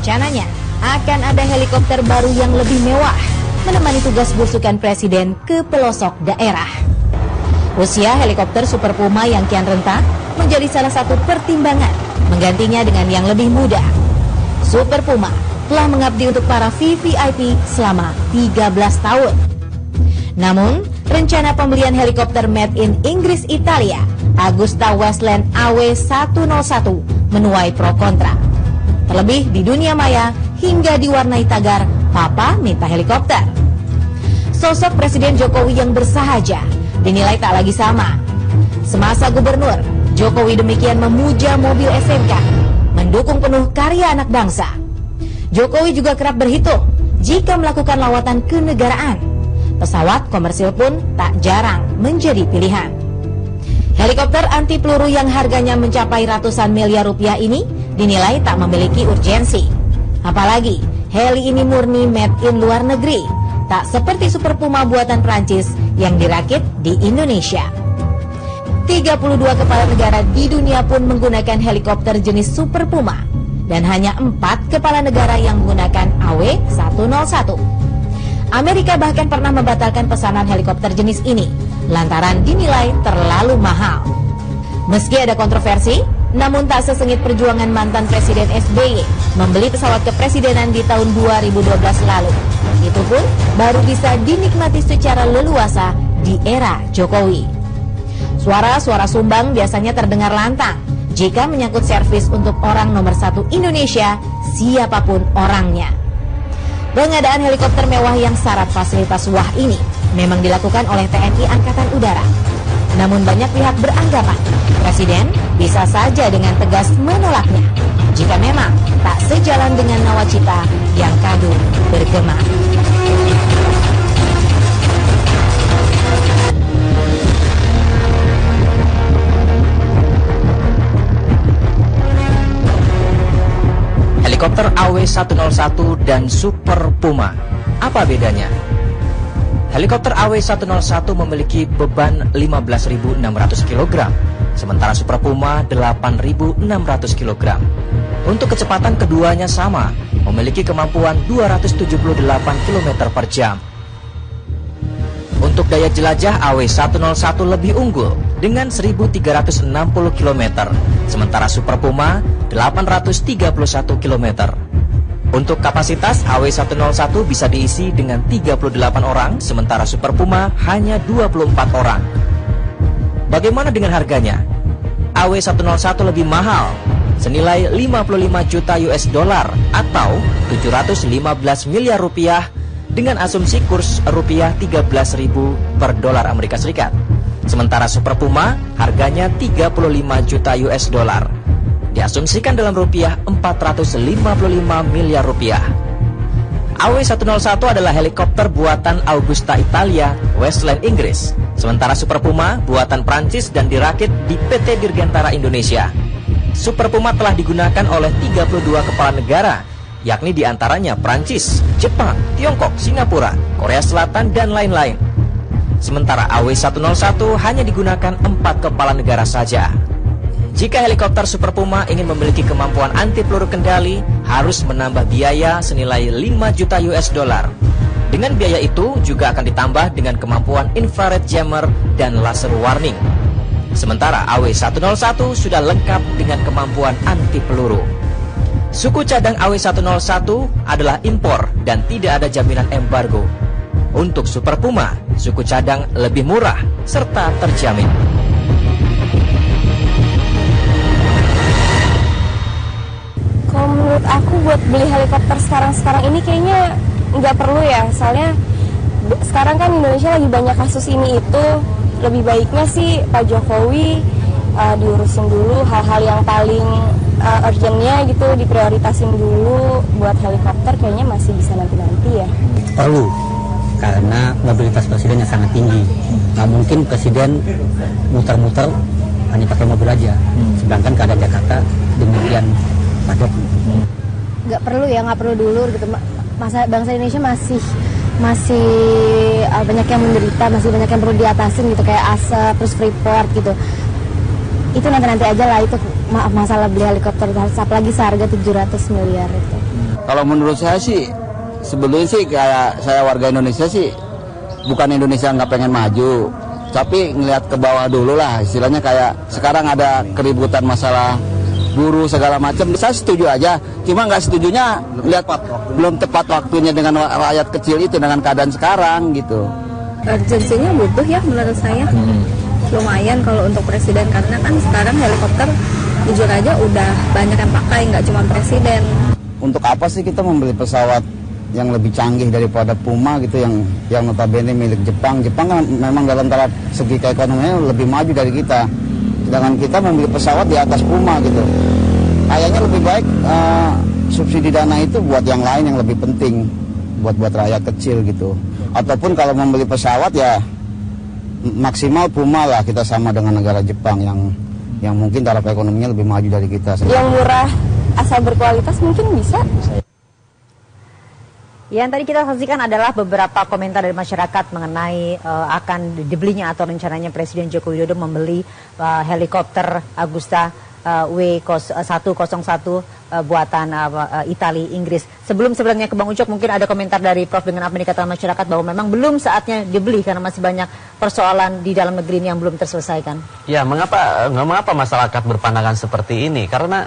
rencananya akan ada helikopter baru yang lebih mewah menemani tugas belusukan Presiden ke pelosok daerah. Usia helikopter Super Puma yang kian renta menjadi salah satu pertimbangan menggantinya dengan yang lebih muda. Super Puma telah mengabdi untuk para VVIP selama 13 tahun. Namun, rencana pembelian helikopter made in Inggris Italia, Agusta Westland AW101 menuai pro kontra. Terlebih di dunia maya hingga diwarnai tagar "Papa minta helikopter". Sosok Presiden Jokowi yang bersahaja dinilai tak lagi sama. Semasa gubernur, Jokowi demikian memuja mobil SMK, mendukung penuh karya anak bangsa. Jokowi juga kerap berhitung jika melakukan lawatan kenegaraan. Pesawat komersil pun tak jarang menjadi pilihan. Helikopter anti peluru yang harganya mencapai ratusan miliar rupiah ini dinilai tak memiliki urgensi. Apalagi heli ini murni made in luar negeri, tak seperti Super Puma buatan Prancis yang dirakit di Indonesia. 32 kepala negara di dunia pun menggunakan helikopter jenis Super Puma, dan hanya 4 kepala negara yang menggunakan AW101. Amerika bahkan pernah membatalkan pesanan helikopter jenis ini lantaran dinilai terlalu mahal. Meski ada kontroversi, namun tak sesengit perjuangan mantan Presiden SBY membeli pesawat kepresidenan di tahun 2012 lalu. Itu pun baru bisa dinikmati secara leluasa di era Jokowi. Suara-suara sumbang biasanya terdengar lantang jika menyangkut servis untuk orang nomor 1 Indonesia, siapapun orangnya. Pengadaan helikopter mewah yang syarat fasilitas wah ini memang dilakukan oleh TNI Angkatan Udara. Namun banyak pihak beranggapan Presiden bisa saja dengan tegas menolaknya jika memang tak sejalan dengan nawacita yang kadung bergema. Helikopter AW101 dan Super Puma, apa bedanya? Helikopter AW101 memiliki beban 15.600 kg, sementara Super Puma 8.600 kg. Untuk kecepatan keduanya sama, memiliki kemampuan 278 km per jam. Untuk daya jelajah AW101 lebih unggul dengan 1.360 km, sementara Super Puma 831 km. Untuk kapasitas AW101 bisa diisi dengan 38 orang, sementara Super Puma hanya 24 orang. Bagaimana dengan harganya? AW101 lebih mahal, senilai 55 juta US dollar atau 715 miliar rupiah dengan asumsi kurs rupiah 13.000 per dolar Amerika Serikat. Sementara Super Puma harganya 35 juta US dollar. Diasumsikan dalam rupiah 455 miliar rupiah. AW101 adalah helikopter buatan Agusta Italia, Westland Inggris. Sementara Super Puma buatan Prancis dan dirakit di PT Dirgantara Indonesia. Super Puma telah digunakan oleh 32 kepala negara, yakni diantaranya Prancis, Jepang, Tiongkok, Singapura, Korea Selatan, dan lain-lain. Sementara AW101 hanya digunakan 4 kepala negara saja. Jika helikopter Super Puma ingin memiliki kemampuan anti peluru kendali, harus menambah biaya senilai 5 juta US dollar. Dengan biaya itu juga akan ditambah dengan kemampuan infrared jammer dan laser warning. Sementara AW101 sudah lengkap dengan kemampuan anti peluru. Suku cadang AW101 adalah impor dan tidak ada jaminan embargo. Untuk Super Puma, suku cadang lebih murah serta terjamin. Kalau menurut aku buat beli helikopter sekarang ini kayaknya nggak perlu ya. Soalnya sekarang kan Indonesia lagi banyak kasus ini itu. Lebih baiknya sih Pak Jokowi diurusin dulu hal-hal yang paling urgentnya gitu, diprioritasin dulu. Buat helikopter kayaknya masih bisa nanti-nanti ya. Perlu, karena mobilitas presiden yang sangat tinggi. Nggak mungkin presiden muter-muter hanya pakai mobil aja. Sedangkan keadaan Jakarta demikian padat. Nggak perlu ya, nggak perlu dulu gitu. Masa bangsa Indonesia masih banyak yang menderita, masih banyak yang perlu diatasin gitu, kayak asap, terus Freeport gitu. Itu nanti aja lah, itu masalah beli helikopter, apalagi seharga 700 miliar itu. Kalau menurut saya sih, sebelumnya sih kayak saya warga Indonesia sih, bukan Indonesia nggak pengen maju, tapi ngelihat ke bawah dulu lah, istilahnya kayak sekarang ada keributan masalah buruh segala macam. Saya setuju aja, cuma nggak setujunya lihat belum tepat waktunya dengan rakyat kecil itu dengan keadaan sekarang gitu. Urgensinya butuh ya menurut saya. Lumayan kalau untuk presiden, karena kan sekarang helikopter jujur aja udah banyak yang pakai, nggak cuma presiden. Untuk apa sih kita membeli pesawat yang lebih canggih daripada Puma gitu, yang notabene milik Jepang. Jepang kan memang dalam taraf segi keekonomian lebih maju dari kita. Sedangkan kita membeli pesawat di atas Puma gitu. Kayaknya lebih baik subsidi dana itu buat yang lain yang lebih penting, buat rakyat kecil gitu. Ataupun kalau membeli pesawat ya maksimal Puma lah, kita sama dengan negara Jepang yang mungkin taraf ekonominya lebih maju dari kita. Yang murah asal berkualitas mungkin bisa. Yang tadi kita saksikan adalah beberapa komentar dari masyarakat mengenai akan dibelinya atau rencananya Presiden Joko Widodo membeli helikopter Agusta W101 buatan Italia Inggris. Sebelumnya ke Bang Ucok, mungkin ada komentar dari Prof dengan apa yang dikatakan masyarakat bahwa memang belum saatnya dibeli karena masih banyak persoalan di dalam negeri ini yang belum terselesaikan. Ya, mengapa masyarakat berpandangan seperti ini? Karena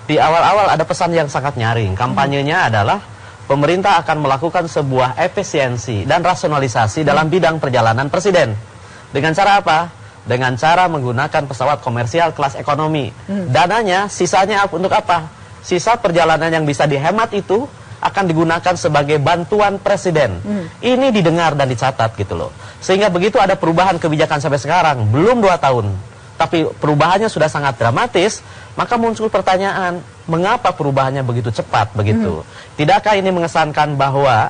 di awal-awal ada pesan yang sangat nyaring. Kampanyenya adalah pemerintah akan melakukan sebuah efisiensi dan rasionalisasi dalam bidang perjalanan presiden. Dengan cara apa? Dengan cara menggunakan pesawat komersial kelas ekonomi. Dananya, sisanya untuk apa? Sisa perjalanan yang bisa dihemat itu akan digunakan sebagai bantuan presiden. Ini didengar dan dicatat gitu loh. Sehingga begitu ada perubahan kebijakan sampai sekarang, belum 2 tahun. Tapi perubahannya sudah sangat dramatis, maka muncul pertanyaan, mengapa perubahannya begitu cepat begitu? Tidakkah ini mengesankan bahwa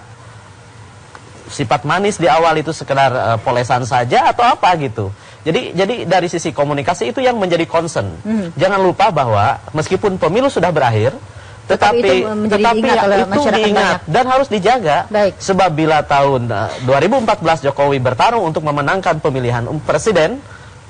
sifat manis di awal itu sekedar polesan saja atau apa gitu? Jadi dari sisi komunikasi itu yang menjadi concern. Jangan lupa bahwa meskipun pemilu sudah berakhir, tetapi itu diingat dan harus dijaga. Baik. Sebab bila tahun 2014 Jokowi bertarung untuk memenangkan pemilihan presiden,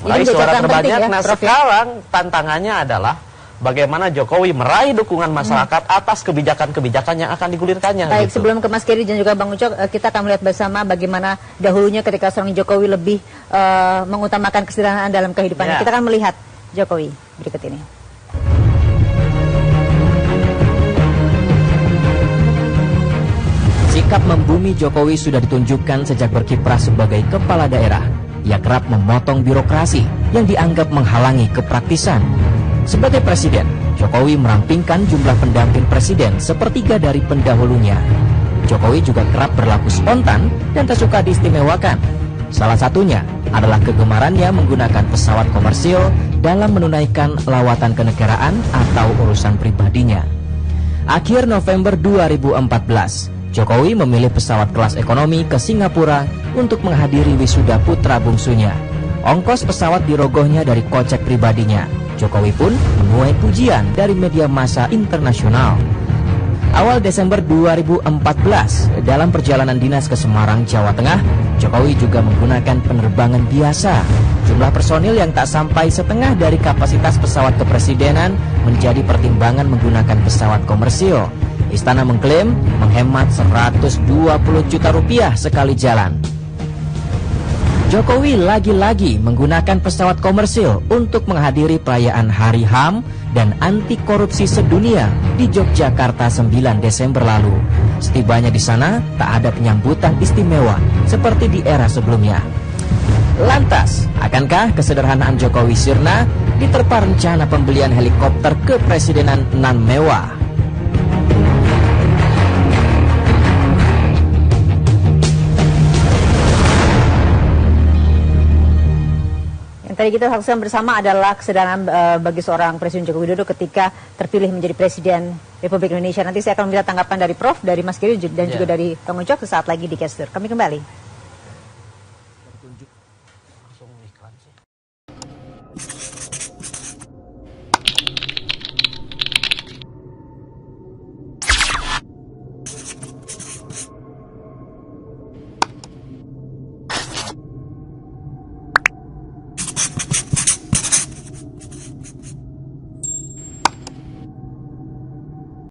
meraih suara terbanyak. Nah, sekarang tantangannya adalah bagaimana Jokowi meraih dukungan masyarakat atas kebijakan-kebijakan yang akan digulirkannya. Baik, gitu. sebelum ke Mas Keri dan juga Bang Ucok, kita akan melihat bersama bagaimana dahulunya ketika seorang Jokowi lebih mengutamakan kesederhanaan dalam kehidupannya. Kita akan melihat Jokowi berikut ini. Sikap membumi Jokowi sudah ditunjukkan sejak berkiprah sebagai kepala daerah. Ia kerap memotong birokrasi yang dianggap menghalangi kepraktisan. Sebagai presiden, Jokowi merampingkan jumlah pendamping presiden sepertiga dari pendahulunya. Jokowi juga kerap berlaku spontan dan tak suka diistimewakan. Salah satunya adalah kegemarannya menggunakan pesawat komersil dalam menunaikan lawatan kenegaraan atau urusan pribadinya. Akhir November 2014, Jokowi memilih pesawat kelas ekonomi ke Singapura untuk menghadiri wisuda putra bungsunya. Ongkos pesawat dirogohnya dari kocek pribadinya. Jokowi pun menuai pujian dari media massa internasional. Awal Desember 2014, dalam perjalanan dinas ke Semarang, Jawa Tengah, Jokowi juga menggunakan penerbangan biasa. Jumlah personil yang tak sampai setengah dari kapasitas pesawat kepresidenan menjadi pertimbangan menggunakan pesawat komersil. Istana mengklaim menghemat 120 juta rupiah sekali jalan. Jokowi lagi-lagi menggunakan pesawat komersil untuk menghadiri perayaan Hari HAM dan anti korupsi sedunia di Yogyakarta 9 Desember lalu. Setibanya di sana, tak ada penyambutan istimewa seperti di era sebelumnya. Lantas, akankah kesederhanaan Jokowi sirna diterpa rencana pembelian helikopter kepresidenan nan mewah? Tadi kita saksikan bersama adalah kesederhanaan bagi seorang Presiden Joko Widodo ketika terpilih menjadi Presiden Republik Indonesia. Nanti saya akan minta tanggapan dari Prof, dari Mas Kiri dan juga dari Bang Ucok sesaat lagi di Gestur. Kami kembali.